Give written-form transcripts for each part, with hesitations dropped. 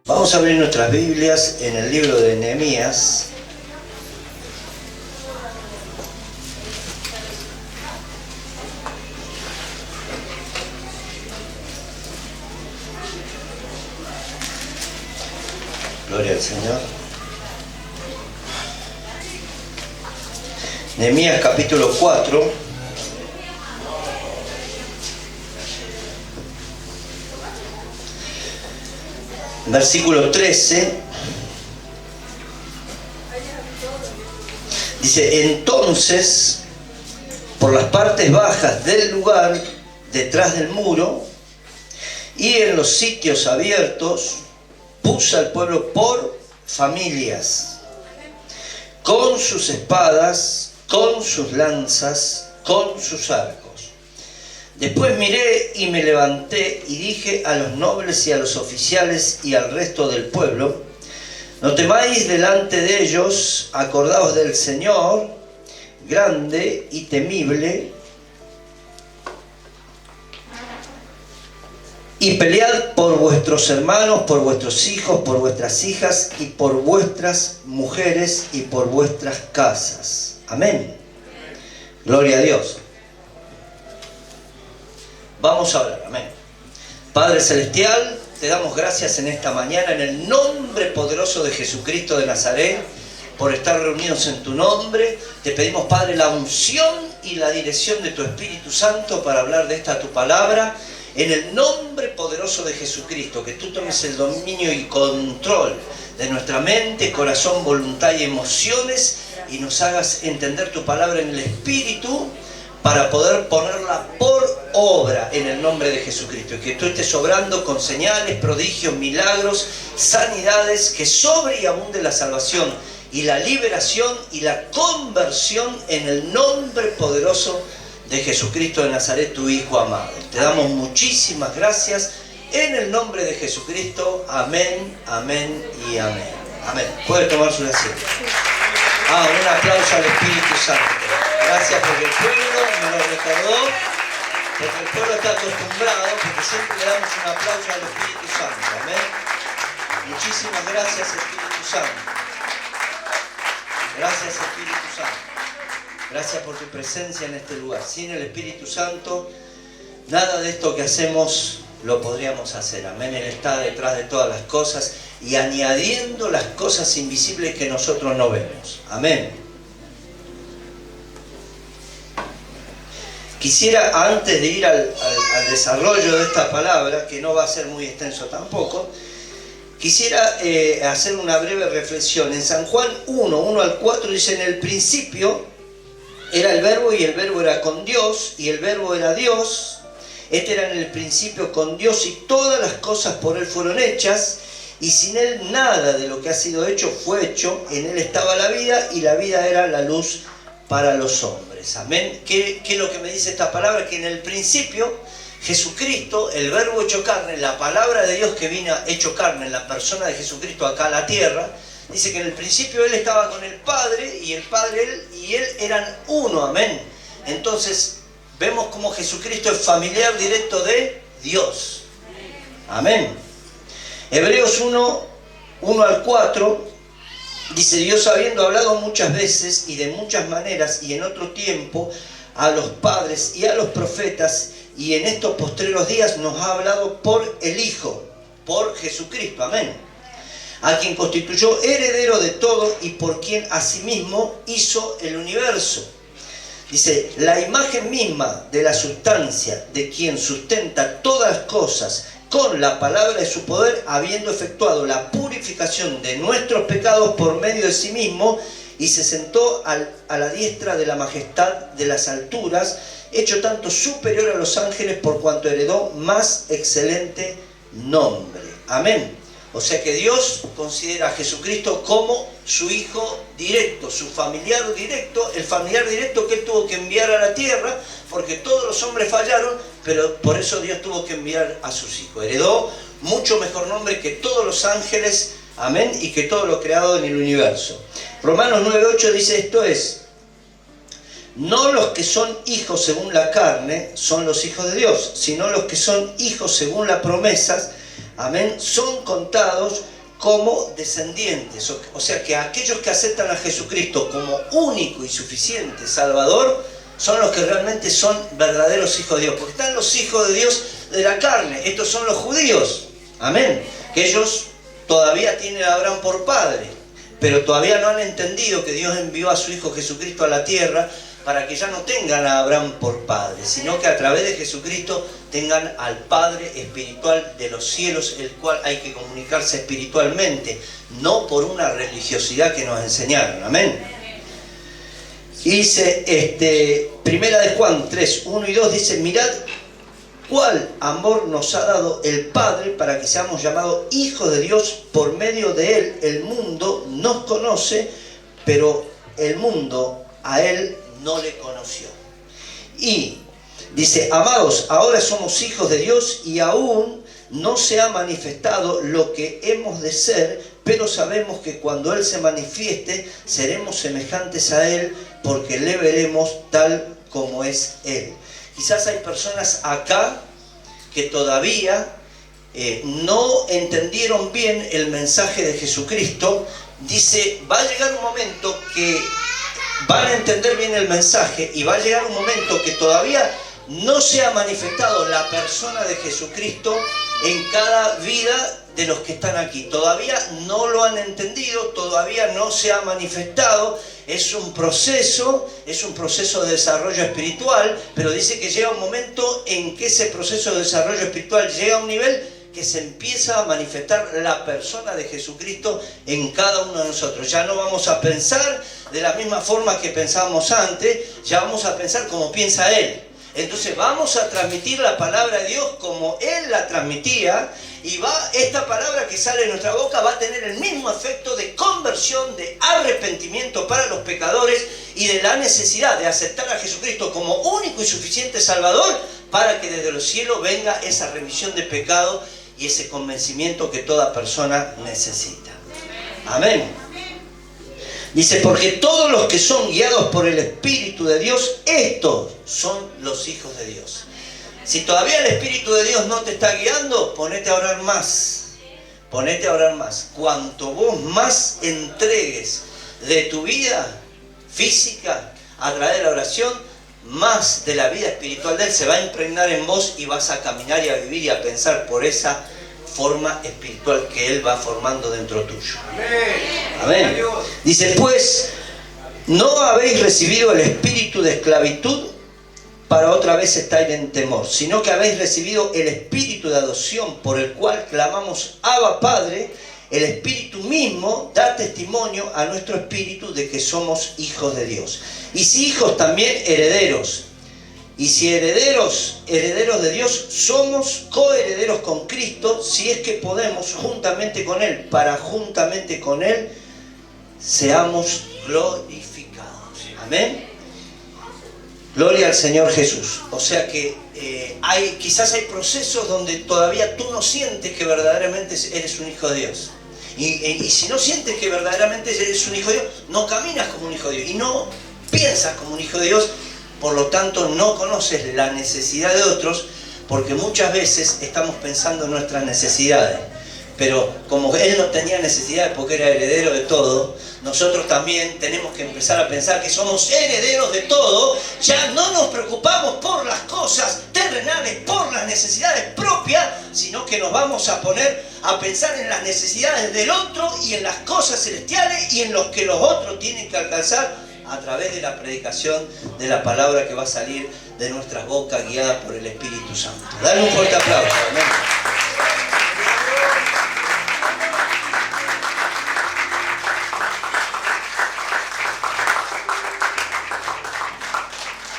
Vamos a abrir nuestras Biblias en el libro de Nehemías. Gloria al Señor. Nehemías capítulo 4. Versículo 13. Dice: entonces, por las partes bajas del lugar, detrás del muro, y en los sitios abiertos, puse al pueblo por familias, con sus espadas, con sus lanzas, con sus arcos. Después miré y me levanté y dije a los nobles y a los oficiales y al resto del pueblo: no temáis delante de ellos, acordaos del Señor, grande y temible, y pelead por vuestros hermanos, por vuestros hijos, por vuestras hijas y por vuestras mujeres y por vuestras casas. Amén. Gloria a Dios. Vamos a orar. Amén. Padre Celestial, te damos gracias en esta mañana en el nombre poderoso de Jesucristo de Nazaret por estar reunidos en tu nombre. Te pedimos, Padre, la unción y la dirección de tu Espíritu Santo para hablar de esta tu palabra. En el nombre poderoso de Jesucristo, que tú tomes el dominio y control de nuestra mente, corazón, voluntad y emociones, y nos hagas entender tu palabra en el Espíritu para poder ponerla por obra en el nombre de Jesucristo. Y que tú estés obrando con señales, prodigios, milagros, sanidades, que sobre y abunde la salvación y la liberación y la conversión en el nombre poderoso de Jesucristo de Nazaret, tu Hijo amado. Te damos muchísimas gracias en el nombre de Jesucristo. Amén, amén y amén. Amén. Puede tomar su asiento. Un aplauso al Espíritu Santo. Gracias porque el pueblo me lo recordó, porque el pueblo está acostumbrado, porque siempre le damos un aplauso al Espíritu Santo. Amén. Muchísimas gracias, Espíritu Santo. Gracias, Espíritu Santo. Gracias por tu presencia en este lugar. Sin el Espíritu Santo, nada de esto que hacemos lo podríamos hacer. Amén. Él está detrás de todas las cosas y añadiendo las cosas invisibles que nosotros no vemos. Amén. Quisiera, antes de ir al desarrollo de esta palabra, que no va a ser muy extenso tampoco, quisiera hacer una breve reflexión. En San Juan 1 al 4 dice: en el principio era el verbo y el verbo era con Dios y el verbo era Dios. Este era en el principio con Dios y todas las cosas por Él fueron hechas y sin Él nada de lo que ha sido hecho fue hecho. En Él estaba la vida y la vida era la luz para los hombres. Amén. ¿Qué es lo que me dice esta palabra? Que en el principio Jesucristo, el verbo hecho carne, la palabra de Dios que vino hecho carne en la persona de Jesucristo acá a la tierra, dice que en el principio Él estaba con el Padre y el Padre Él y Él eran uno. Amén. Entonces vemos como Jesucristo es familiar directo de Dios. Amén. Hebreos 1 al 4 dice: Dios, habiendo hablado muchas veces y de muchas maneras y en otro tiempo a los padres y a los profetas, y en estos postreros días nos ha hablado por el Hijo, por Jesucristo. Amén. A quien constituyó heredero de todo y por quien asimismo hizo el universo. Dice: la imagen misma de la sustancia de quien sustenta todas las cosas con la palabra de su poder, habiendo efectuado la purificación de nuestros pecados por medio de sí mismo, y se sentó a la diestra de la majestad de las alturas, hecho tanto superior a los ángeles por cuanto heredó más excelente nombre. Amén. O sea que Dios considera a Jesucristo como su Hijo directo, su familiar directo, el familiar directo que Él tuvo que enviar a la tierra, porque todos los hombres fallaron, pero por eso Dios tuvo que enviar a sus hijos. Heredó mucho mejor nombre que todos los ángeles, amén, y que todo lo creado en el universo. Romanos 9:8 dice: esto es, no los que son hijos según la carne son los hijos de Dios, sino los que son hijos según las promesas, amén, son contados como descendientes. O sea que aquellos que aceptan a Jesucristo como único y suficiente Salvador son los que realmente son verdaderos hijos de Dios. Porque están los hijos de Dios de la carne. Estos son los judíos. Amén. Que ellos todavía tienen a Abraham por padre. Pero todavía no han entendido que Dios envió a su Hijo Jesucristo a la tierra para que ya no tengan a Abraham por padre, sino que a través de Jesucristo tengan al Padre espiritual de los cielos, el cual hay que comunicarse espiritualmente, no por una religiosidad que nos enseñaron. Amén. Y dice, primera de Juan 3, 1 y 2, dice, mirad cuál amor nos ha dado el Padre para que seamos llamados hijos de Dios. Por medio de Él el mundo nos conoce, pero el mundo a Él no le conoció. Y dice, amados, ahora somos hijos de Dios y aún no se ha manifestado lo que hemos de ser, pero sabemos que cuando Él se manifieste seremos semejantes a Él, porque le veremos tal como es Él. Quizás hay personas acá que todavía no entendieron bien el mensaje de Jesucristo. Dice, va a llegar un momento que van a entender bien el mensaje y va a llegar un momento que todavía no se ha manifestado la persona de Jesucristo en cada vida de los que están aquí. Todavía no lo han entendido, todavía no se ha manifestado. Es un proceso de desarrollo espiritual, pero dice que llega un momento en que ese proceso de desarrollo espiritual llega a un nivel que se empieza a manifestar la persona de Jesucristo en cada uno de nosotros. Ya no vamos a pensar de la misma forma que pensábamos antes, ya vamos a pensar como piensa Él. Entonces vamos a transmitir la palabra de Dios como Él la transmitía, y esta palabra que sale de nuestra boca va a tener el mismo efecto de conversión, de arrepentimiento para los pecadores y de la necesidad de aceptar a Jesucristo como único y suficiente Salvador, para que desde los cielos venga esa remisión de pecado y ese convencimiento que toda persona necesita. Amén. Dice, porque todos los que son guiados por el Espíritu de Dios, estos son los hijos de Dios. Si todavía el Espíritu de Dios no te está guiando, ponete a orar más. Ponete a orar más. Cuanto vos más entregues de tu vida física a través de la oración, más de la vida espiritual de Él se va a impregnar en vos y vas a caminar y a vivir y a pensar por esa forma espiritual que Él va formando dentro tuyo. Amén. Dice, pues, no habéis recibido el espíritu de esclavitud para otra vez estar en temor, sino que habéis recibido el espíritu de adopción, por el cual clamamos, Abba, Padre. El Espíritu mismo da testimonio a nuestro espíritu de que somos hijos de Dios. Y si hijos, también herederos. Y si herederos, herederos de Dios, somos coherederos con Cristo, si es que podemos juntamente con Él, para juntamente con Él seamos glorificados. Amén. Gloria al Señor Jesús. O sea que quizás hay procesos donde todavía tú no sientes que verdaderamente eres un hijo de Dios. Y si no sientes que verdaderamente eres un hijo de Dios, no caminas como un hijo de Dios y no piensas como un hijo de Dios. Por lo tanto, no conoces la necesidad de otros, porque muchas veces estamos pensando en nuestras necesidades. Pero como Él no tenía necesidades porque era heredero de todo, nosotros también tenemos que empezar a pensar que somos herederos de todo. Ya no nos preocupamos por las cosas terrenales, por las necesidades propias, sino que nos vamos a poner a pensar en las necesidades del otro y en las cosas celestiales y en los que los otros tienen que alcanzar a través de la predicación de la palabra que va a salir de nuestras bocas, guiada por el Espíritu Santo. Dale un fuerte aplauso. Amén.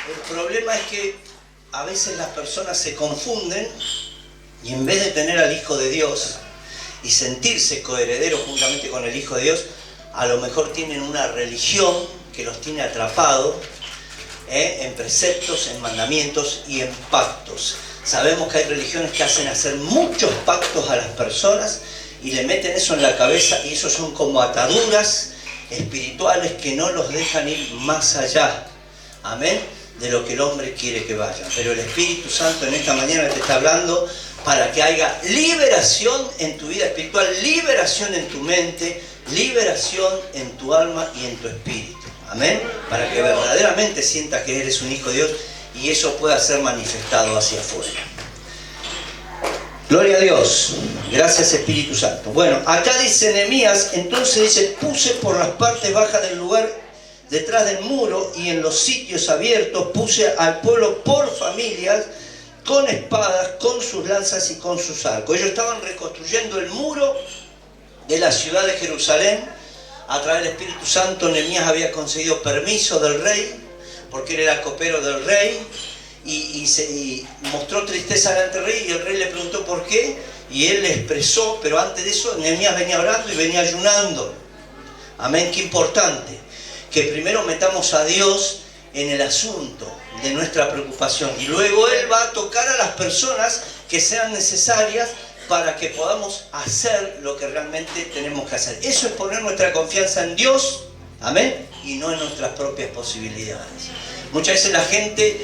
El problema es que a veces las personas se confunden y en vez de tener al Hijo de Dios y sentirse coherederos juntamente con el Hijo de Dios, a lo mejor tienen una religión que los tiene atrapados en preceptos, en mandamientos y en pactos. Sabemos que hay religiones que hacen hacer muchos pactos a las personas y le meten eso en la cabeza, y eso son como ataduras espirituales que no los dejan ir más allá, amén, de lo que el hombre quiere que vaya. Pero el Espíritu Santo en esta mañana te está hablando para que haya liberación en tu vida espiritual, liberación en tu mente, liberación en tu alma y en tu espíritu. Amén. Para que verdaderamente sientas que eres un hijo de Dios y eso pueda ser manifestado hacia afuera. Gloria a Dios. Gracias, Espíritu Santo. Bueno, acá dice Nehemías, entonces dice, puse por las partes bajas del lugar detrás del muro y en los sitios abiertos puse al pueblo por familias, con espadas, con sus lanzas y con sus arcos. Ellos estaban reconstruyendo el muro de la ciudad de Jerusalén. A través del Espíritu Santo, Nehemías había conseguido permiso del rey, porque él era copero del rey, y mostró tristeza delante del rey, y el rey le preguntó por qué, y él le expresó, pero antes de eso, Nehemías venía orando y venía ayunando. Amén, qué importante, que primero metamos a Dios en el asunto de nuestra preocupación, y luego Él va a tocar a las personas que sean necesarias para que podamos hacer lo que realmente tenemos que hacer. Eso es poner nuestra confianza en Dios, amén, y no en nuestras propias posibilidades. Muchas veces la gente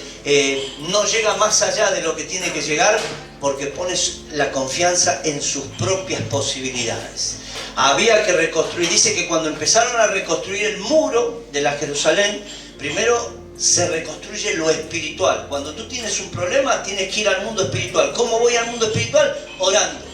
no llega más allá de lo que tiene que llegar porque pone la confianza en sus propias posibilidades. Había que reconstruir, dice que cuando empezaron a reconstruir el muro de la Jerusalén, primero se reconstruye lo espiritual. Cuando tú tienes un problema, tienes que ir al mundo espiritual. ¿Cómo voy al mundo espiritual? Orando,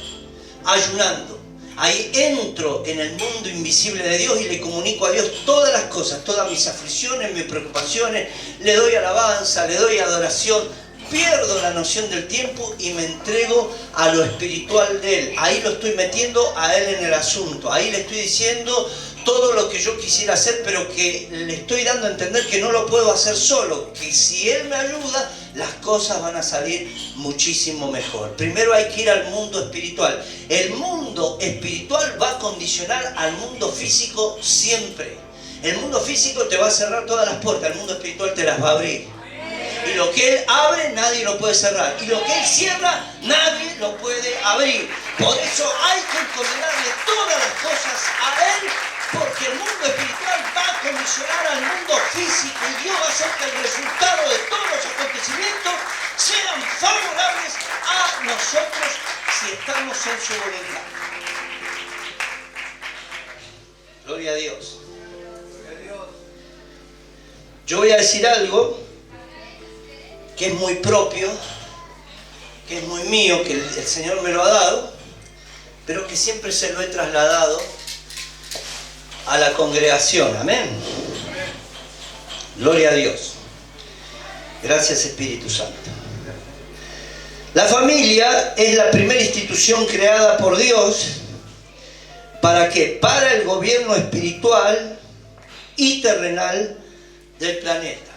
ayunando. Ahí entro en el mundo invisible de Dios y le comunico a Dios todas las cosas, todas mis aflicciones, mis preocupaciones. Le doy alabanza, le doy adoración. Pierdo la noción del tiempo y me entrego a lo espiritual de Él. Ahí lo estoy metiendo a Él en el asunto. Ahí le estoy diciendo todo lo que yo quisiera hacer, pero que le estoy dando a entender que no lo puedo hacer solo, que si Él me ayuda, las cosas van a salir muchísimo mejor. Primero hay que ir al mundo espiritual. El mundo espiritual va a condicionar al mundo físico siempre. El mundo físico te va a cerrar todas las puertas, el mundo espiritual te las va a abrir. Y lo que Él abre, nadie lo puede cerrar. Y lo que Él cierra, nadie lo puede abrir. Por eso hay que encomendarle todas las cosas a Él, porque el mundo espiritual va a condicionar al mundo físico y Dios va a hacer que el resultado de todos los acontecimientos sean favorables a nosotros si estamos en su voluntad. Gloria a Dios. Yo voy a decir algo que es muy propio, que es muy mío, que el Señor me lo ha dado, pero que siempre se lo he trasladado a la congregación. Amén. Gloria a Dios. Gracias, Espíritu Santo. La familia es la primera institución creada por Dios. ¿Para qué? Para el gobierno espiritual y terrenal del planeta.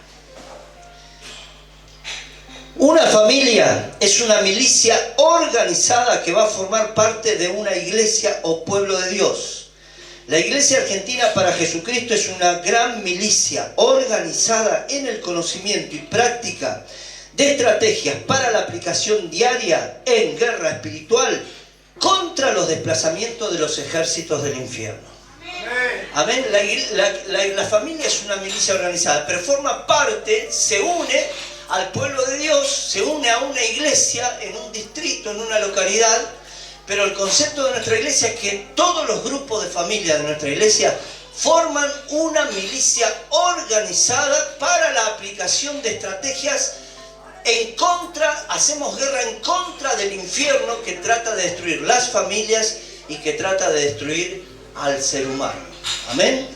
Una familia es una milicia organizada que va a formar parte de una iglesia o pueblo de Dios. La Iglesia Argentina para Jesucristo es una gran milicia organizada en el conocimiento y práctica de estrategias para la aplicación diaria en guerra espiritual contra los desplazamientos de los ejércitos del infierno. Amén. La familia es una milicia organizada, pero forma parte, se une al pueblo de Dios, se une a una iglesia en un distrito, en una localidad. Pero el concepto de nuestra iglesia es que todos los grupos de familia de nuestra iglesia forman una milicia organizada para la aplicación de estrategias en contra, hacemos guerra en contra del infierno que trata de destruir las familias y que trata de destruir al ser humano. Amén.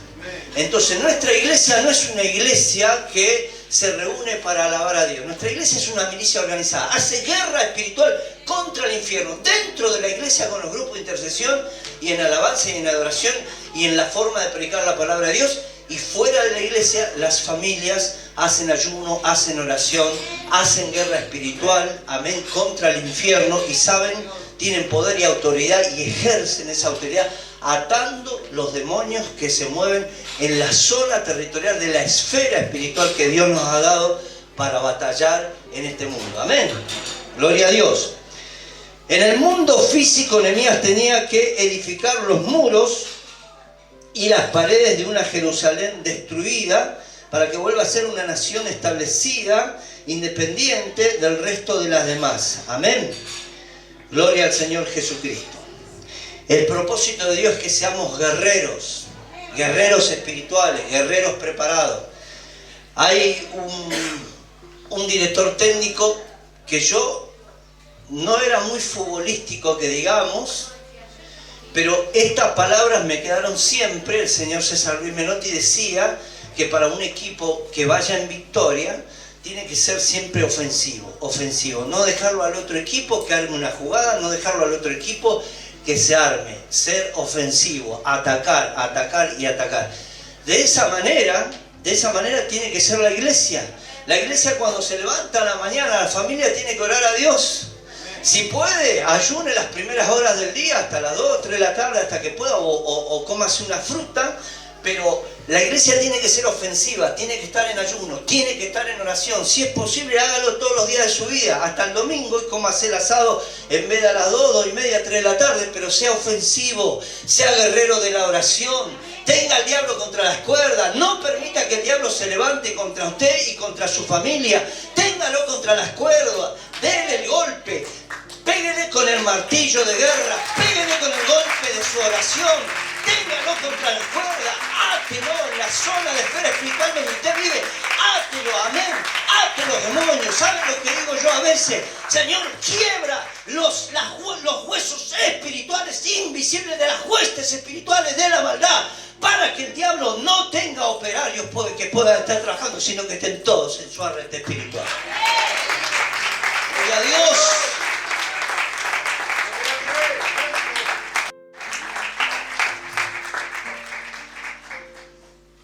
Entonces nuestra iglesia no es una iglesia que se reúne para alabar a Dios. Nuestra iglesia es una milicia organizada. Hace guerra espiritual contra el infierno. Dentro de la iglesia con los grupos de intercesión y en alabanza y en adoración y en la forma de predicar la palabra de Dios. Y fuera de la iglesia las familias hacen ayuno, hacen oración, hacen guerra espiritual, amén, contra el infierno y saben, tienen poder y autoridad y ejercen esa autoridad atando los demonios que se mueven en la zona territorial de la esfera espiritual que Dios nos ha dado para batallar en este mundo. Amén. Gloria a Dios. En el mundo físico, Nehemías tenía que edificar los muros y las paredes de una Jerusalén destruida para que vuelva a ser una nación establecida, independiente del resto de las demás. Amén. Gloria al Señor Jesucristo. El propósito de Dios es que seamos guerreros, guerreros espirituales, guerreros preparados. Hay un director técnico que yo no era muy futbolístico, que digamos, pero estas palabras me quedaron siempre. El señor César Luis Menotti decía que para un equipo que vaya en victoria tiene que ser siempre ofensivo, no dejarlo al otro equipo que arme una jugada, no dejarlo al otro equipo que se arme, ser ofensivo, atacar y atacar. De esa manera tiene que ser la iglesia. La iglesia, cuando se levanta a la mañana, la familia tiene que orar a Dios. Si puede, ayune las primeras horas del día, hasta las 2, 3 de la tarde, hasta que pueda, o cómase una fruta. Pero la iglesia tiene que ser ofensiva, tiene que estar en ayuno, tiene que estar en oración. Si es posible, hágalo todos los días de su vida, hasta el domingo, y cómase el asado en vez de a las 2, 2 y media, 3 de la tarde. Pero sea ofensivo, sea guerrero de la oración. Tenga al diablo contra las cuerdas. No permita que el diablo se levante contra usted y contra su familia. Téngalo contra las cuerdas. Dele el golpe. Péguele con el martillo de guerra. Péguele con el golpe de su oración. Téngalo contra la cuerda. Átelo en la zona de esfera espiritual donde usted vive. Átelo, amén. Ate los demonios. ¿Saben lo que digo yo a veces? Señor, quiebra los huesos espirituales invisibles de las huestes espirituales de la maldad, para que el diablo no tenga operarios que puedan estar trabajando, sino que estén todos en su arrete espiritual. Gloria a Dios.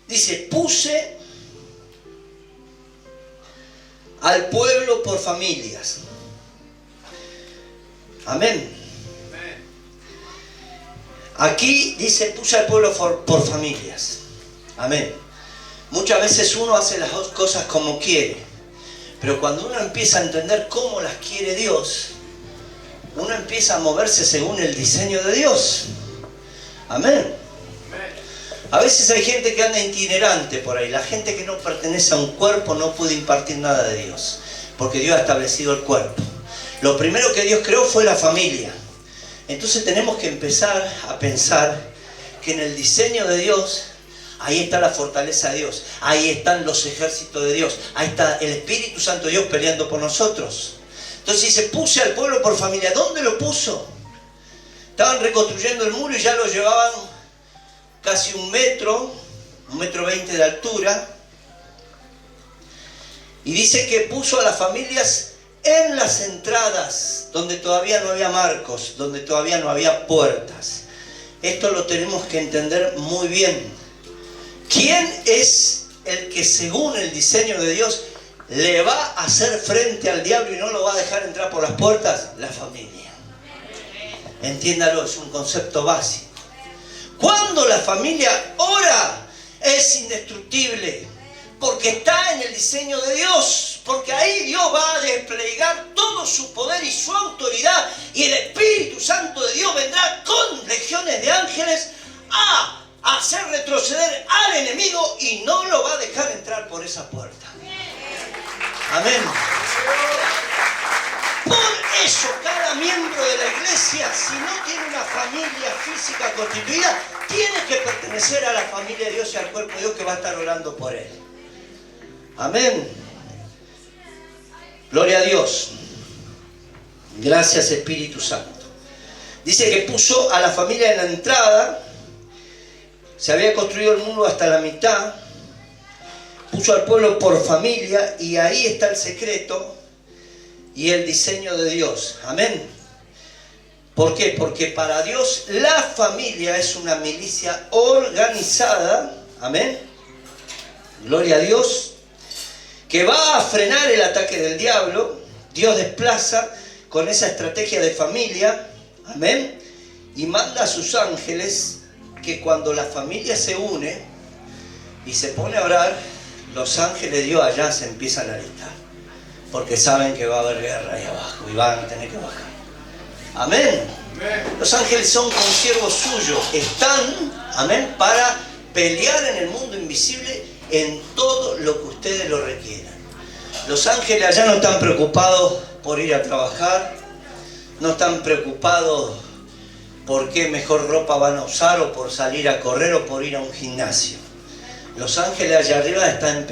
Dice, puse al pueblo por familias. Amén. Aquí dice, puse al pueblo por familias. Amén. Muchas veces uno hace las dos cosas como quiere, pero cuando uno empieza a entender cómo las quiere Dios, uno empieza a moverse según el diseño de Dios. Amén. A veces hay gente que anda itinerante por ahí. La gente que no pertenece a un cuerpo no puede impartir nada de Dios, porque Dios ha establecido el cuerpo. Lo primero que Dios creó fue la familia. Entonces tenemos que empezar a pensar que en el diseño de Dios, ahí está la fortaleza de Dios, ahí están los ejércitos de Dios, ahí está el Espíritu Santo de Dios peleando por nosotros. Entonces dice, puse al pueblo por familia. ¿Dónde lo puso? Estaban reconstruyendo el muro y ya lo llevaban casi 1 metro, 1,20 m de altura. Y dice que puso a las familias en las entradas, donde todavía no había marcos, donde todavía no había puertas. Esto lo tenemos que entender muy bien. ¿Quién es el que, según el diseño de Dios, le va a hacer frente al diablo y no lo va a dejar entrar por las puertas? La familia. Entiéndalo, es un concepto básico. Cuando la familia ora, es indestructible, porque está en el diseño de Dios, porque ahí Dios va a desplegar todo su poder y su autoridad, y el Espíritu Santo de Dios vendrá con legiones de ángeles a hacer retroceder al enemigo y no lo va a dejar entrar por esa puerta. Amén. Por eso cada miembro de la iglesia, si no tiene una familia física constituida, tiene que pertenecer a la familia de Dios y al cuerpo de Dios, que va a estar orando por él. Amén. Gloria a Dios. Gracias, Espíritu Santo. Dice que puso a la familia en la entrada. Se había construido el muro hasta la mitad. Puso al pueblo por familia, y ahí está el secreto y el diseño de Dios. Amén. ¿Por qué? Porque para Dios la familia es una milicia organizada. Amén. Gloria a Dios. Que va a frenar el ataque del diablo. Dios desplaza con esa estrategia de familia. Amén. Y manda a sus ángeles, que cuando la familia se une y se pone a orar, los ángeles de Dios allá se empiezan a alistar, porque saben que va a haber guerra ahí abajo y van a tener que bajar. Amén. Los ángeles son consiervos suyos, están, amén, para pelear en el mundo invisible en todo lo que ustedes lo requieran. Los ángeles allá no están preocupados por ir a trabajar, no están preocupados por qué mejor ropa van a usar o por salir a correr o por ir a un gimnasio. Los ángeles allá arriba están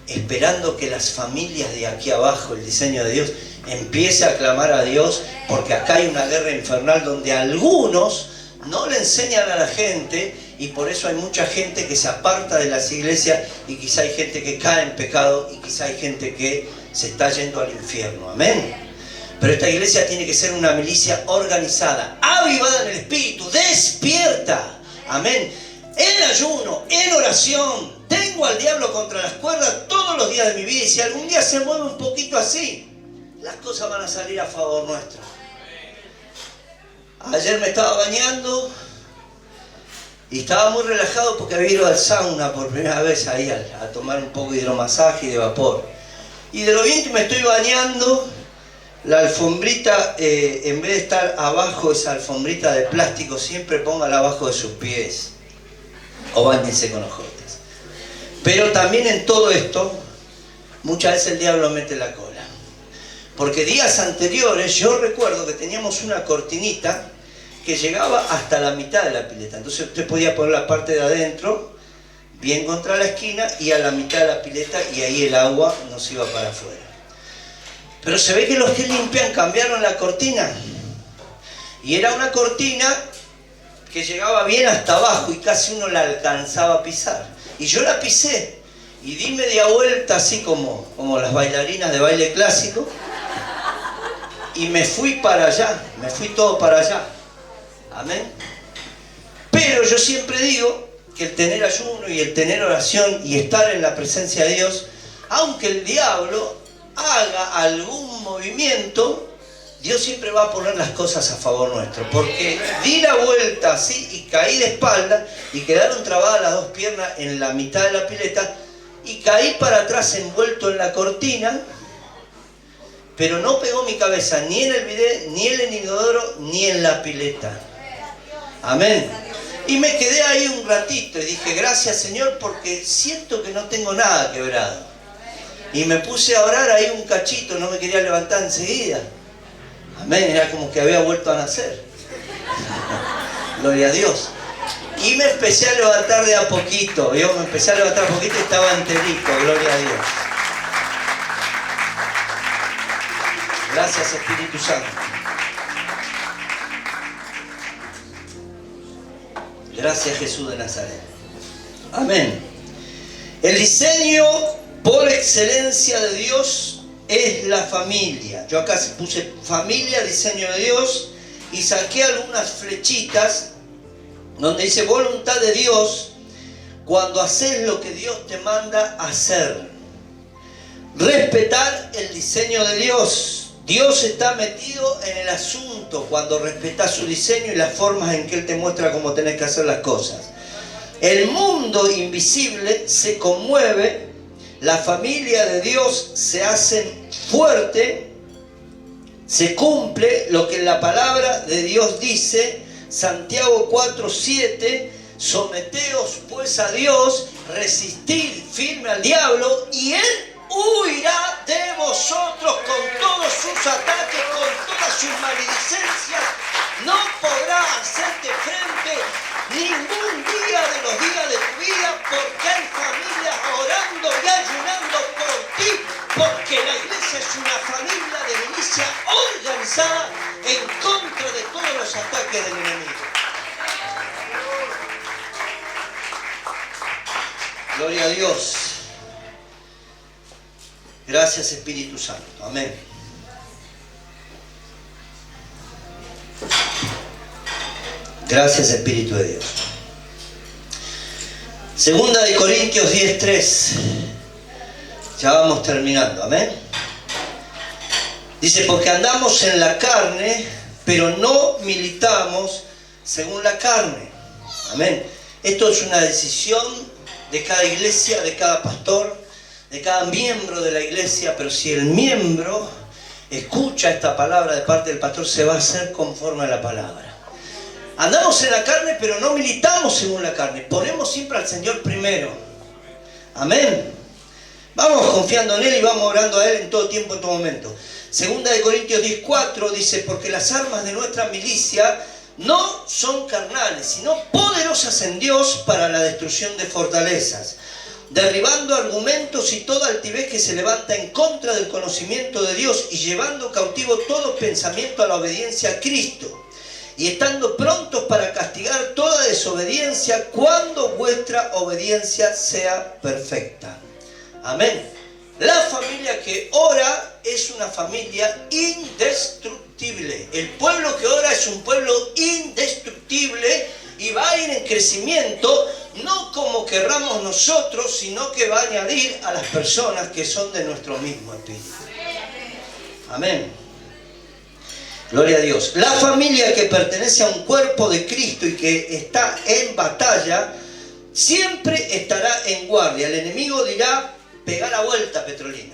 esperando que las familias de aquí abajo, el diseño de Dios, empiece a clamar a Dios, porque acá hay una guerra infernal donde algunos no le enseñan a la gente, y por eso hay mucha gente que se aparta de las iglesias, y quizá hay gente que cae en pecado, y quizá hay gente que se está yendo al infierno. Amén. Pero esta iglesia tiene que ser una milicia organizada, avivada en el espíritu, despierta. Amén. En ayuno, en oración. Tengo al diablo contra las cuerdas todos los días de mi vida, y si algún día se mueve un poquito así, las cosas van a salir a favor nuestro. Ayer me estaba bañando y estaba muy relajado porque había ido al sauna por primera vez ahí a tomar un poco de hidromasaje y de vapor. Y de lo bien que me estoy bañando, la alfombrita, en vez de estar abajo, esa alfombrita de plástico, siempre póngala abajo de sus pies o báñense con ojotes. Pero también en todo esto, muchas veces el diablo mete la cola. Porque días anteriores yo recuerdo que teníamos una cortinita que llegaba hasta la mitad de la pileta. Entonces usted podía poner la parte de adentro, bien contra la esquina, y a la mitad de la pileta, y ahí el agua nos iba para afuera. Pero se ve que los que limpian cambiaron la cortina. Y era una cortina que llegaba bien hasta abajo y casi uno la alcanzaba a pisar. Y yo la pisé y di media vuelta así como las bailarinas de baile clásico, y me fui para allá, me fui todo para allá. Amén. Pero yo siempre digo que el tener ayuno y el tener oración y estar en la presencia de Dios, aunque el diablo haga algún movimiento, Dios siempre va a poner las cosas a favor nuestro. Porque di la vuelta así y caí de espalda y quedaron trabadas las dos piernas en la mitad de la pileta, y caí para atrás envuelto en la cortina, pero no pegó mi cabeza ni en el bidet, ni en el inodoro, ni en la pileta. Amén. Y me quedé ahí un ratito y dije, gracias Señor, porque siento que no tengo nada quebrado. Y me puse a orar ahí un cachito, no me quería levantar enseguida. Amén, era como que había vuelto a nacer. Gloria a Dios. Y me empecé a levantar de a poquito. Yo me empecé a levantar a poquito y estaba enterito, gloria a Dios. Gracias Espíritu Santo. Gracias Jesús de Nazaret. Amén. El diseño por excelencia de Dios es la familia. Yo acá puse familia, diseño de Dios, y saqué algunas flechitas donde dice voluntad de Dios cuando haces lo que Dios te manda hacer. Respetar el diseño de Dios. Dios está metido en el asunto cuando respetas su diseño y las formas en que Él te muestra cómo tenés que hacer las cosas. El mundo invisible se conmueve, la familia de Dios se hace fuerte, se cumple lo que la palabra de Dios dice, Santiago 4:7, someteos pues a Dios, resistid firme al diablo y Él huirá de vosotros. Con todos sus ataques, con todas sus maledicencias, no podrá hacerte frente ningún día de los días de tu vida, porque hay familias orando y ayunando por ti, porque la iglesia es una familia de milicia organizada en contra de todos los ataques del enemigo. Gloria a Dios. Gracias Espíritu Santo. Amén. Gracias Espíritu de Dios. Segunda de Corintios 10:3. Ya vamos terminando. Amén. Dice, porque andamos en la carne, pero no militamos según la carne. Amén. Esto es una decisión de cada iglesia, de cada pastor, de cada miembro de la iglesia, pero si el miembro escucha esta palabra de parte del pastor, se va a hacer conforme a la palabra. Andamos en la carne, pero no militamos según la carne. Ponemos siempre al Señor primero. Amén. Vamos confiando en Él y vamos orando a Él en todo tiempo, en todo momento. Segunda de Corintios 10:4 dice, porque las armas de nuestra milicia no son carnales, sino poderosas en Dios para la destrucción de fortalezas, derribando argumentos y toda altivez que se levanta en contra del conocimiento de Dios y llevando cautivo todo pensamiento a la obediencia a Cristo, y estando prontos para castigar toda desobediencia cuando vuestra obediencia sea perfecta. Amén. La familia que ora es una familia indestructible. El pueblo que ora es un pueblo indestructible y va a ir en crecimiento, no como querramos nosotros, sino que va a añadir a las personas que son de nuestro mismo espíritu. Amén. Gloria a Dios. La familia que pertenece a un cuerpo de Cristo y que está en batalla, siempre estará en guardia. El enemigo dirá, pega la vuelta, Petrolina.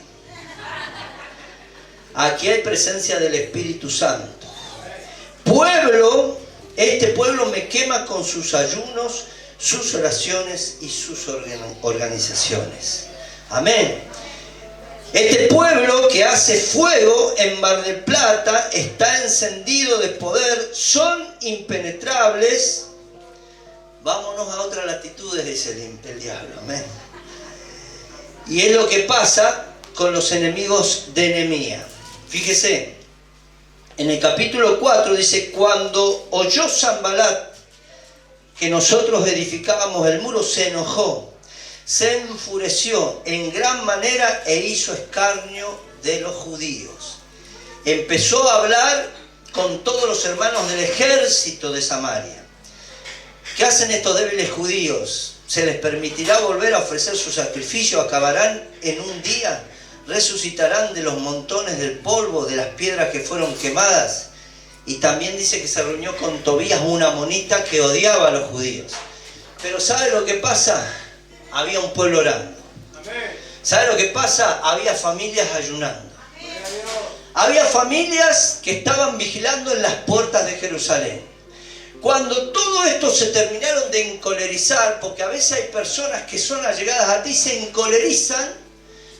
Aquí hay presencia del Espíritu Santo. Este pueblo me quema con sus ayunos, sus oraciones y sus organizaciones. Amén. Este pueblo que hace fuego en Mar del Plata está encendido de poder, son impenetrables. Vámonos a otras latitudes, dice el diablo. Amén. Y es lo que pasa con los enemigos de Nehemías. Fíjese, en el capítulo 4 dice, cuando oyó Sanbalat que nosotros edificábamos el muro, se enojó, se enfureció en gran manera e hizo escarnio de los judíos. Empezó a hablar con todos los hermanos del ejército de Samaria. ¿Qué hacen estos débiles judíos? ¿Se les permitirá volver a ofrecer su sacrificio? ¿Acabarán en un día? ¿Resucitarán de los montones del polvo, de las piedras que fueron quemadas? Y también dice que se reunió con Tobías, una amonita que odiaba a los judíos. Pero ¿sabe lo que pasa? Había un pueblo orando. ¿Sabe lo que pasa? Había familias ayunando. Había familias que estaban vigilando en las puertas de Jerusalén. Cuando todo esto se terminaron de encolerizar, porque a veces hay personas que son allegadas a ti, se encolerizan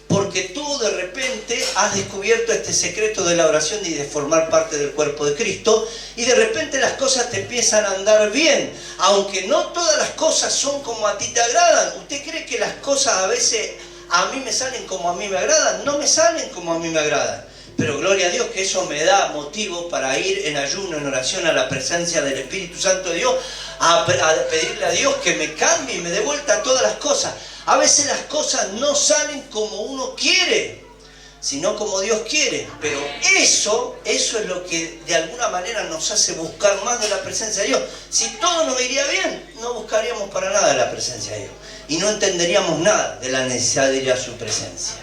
porque tú de repente has descubierto este secreto de la oración y de formar parte del cuerpo de Cristo, y de repente las cosas te empiezan a andar bien, aunque no todas las cosas son como a ti te agradan. ¿Usted cree que las cosas a veces a mí me salen como a mí me agradan? No me salen como a mí me agradan. Pero gloria a Dios que eso me da motivo para ir en ayuno, en oración a la presencia del Espíritu Santo de Dios, a pedirle a Dios que me cambie y me dé vuelta todas las cosas. A veces las cosas no salen como uno quiere, sino como Dios quiere. Pero eso es lo que de alguna manera nos hace buscar más de la presencia de Dios. Si todo nos iría bien, no buscaríamos para nada la presencia de Dios. Y no entenderíamos nada de la necesidad de ir a su presencia.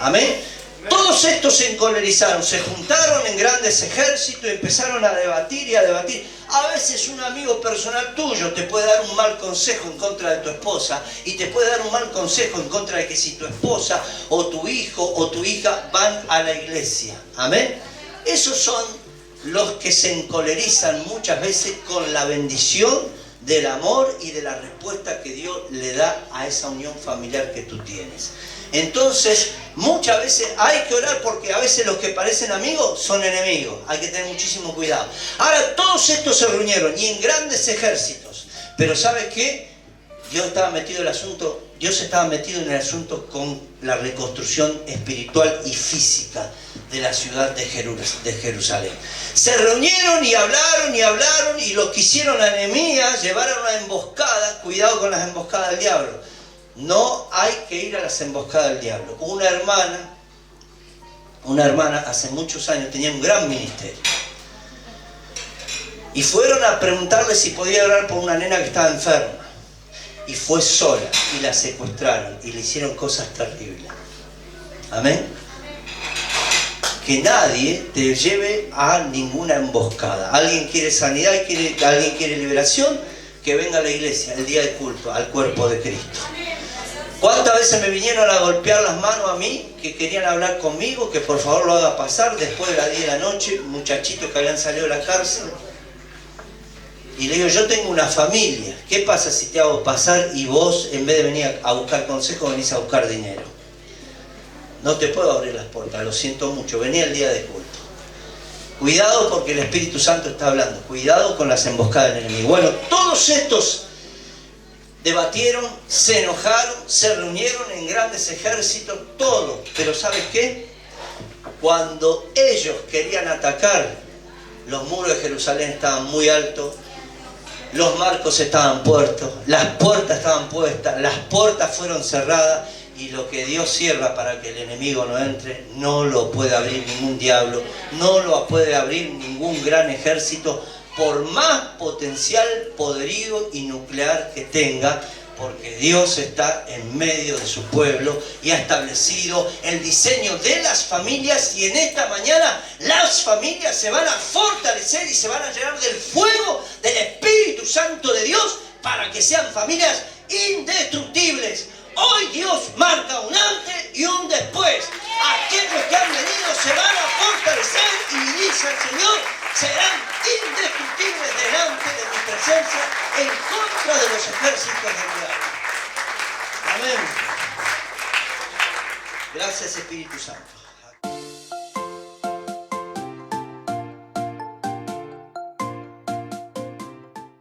Amén. Todos estos se encolerizaron, se juntaron en grandes ejércitos y empezaron a debatir y a debatir. A veces un amigo personal tuyo te puede dar un mal consejo en contra de tu esposa, y te puede dar un mal consejo en contra de que si tu esposa o tu hijo o tu hija van a la iglesia. Amén. Esos son los que se encolerizan muchas veces con la bendición del amor y de la respuesta que Dios le da a esa unión familiar que tú tienes. Entonces, muchas veces hay que orar, porque a veces los que parecen amigos son enemigos. Hay que tener muchísimo cuidado. Ahora, todos estos se reunieron y en grandes ejércitos. Pero ¿sabes qué? Dios estaba metido en el asunto con la reconstrucción espiritual y física de la ciudad de Jerusalén. Se reunieron y hablaron, y lo que hicieron a Nehemías, llevaron una emboscada. Cuidado con las emboscadas del diablo. No hay que ir a las emboscadas del diablo. Una hermana hace muchos años tenía un gran ministerio. Y fueron a preguntarle si podía orar por una nena que estaba enferma. Y fue sola y la secuestraron y le hicieron cosas terribles. Amén. Que nadie te lleve a ninguna emboscada. Alguien quiere sanidad, alguien quiere liberación, que venga a la iglesia el día de culto, al cuerpo de Cristo. ¿Cuántas veces me vinieron a golpear las manos a mí, que querían hablar conmigo, que por favor lo haga pasar después de las 10 de la noche, muchachitos que habían salido de la cárcel? Y le digo, yo tengo una familia, ¿qué pasa si te hago pasar y vos, en vez de venir a buscar consejo, venís a buscar dinero? no te puedo abrir las puertas, lo siento mucho, vení el día de culto. Cuidado porque el Espíritu Santo está hablando, cuidado con las emboscadas del enemigo. Bueno, todos estos debatieron, se enojaron, se reunieron en grandes ejércitos, todo. Pero ¿sabes qué? Cuando ellos querían atacar, los muros de Jerusalén estaban muy altos, los marcos estaban puestos, las puertas estaban puestas, las puertas fueron cerradas, y lo que Dios cierra para que el enemigo no entre, no lo puede abrir ningún diablo, no lo puede abrir ningún gran ejército, por más potencial, poderío y nuclear que tenga, porque Dios está en medio de su pueblo y ha establecido el diseño de las familias, y en esta mañana las familias se van a fortalecer y se van a llenar del fuego del Espíritu Santo de Dios para que sean familias indestructibles. Hoy Dios marca un antes y un después. Aquellos que han venido se van a fortalecer y, dice el Señor, serán indestructibles delante de mi presencia en contra de los ejércitos del diablo. Amén. Gracias, Espíritu Santo.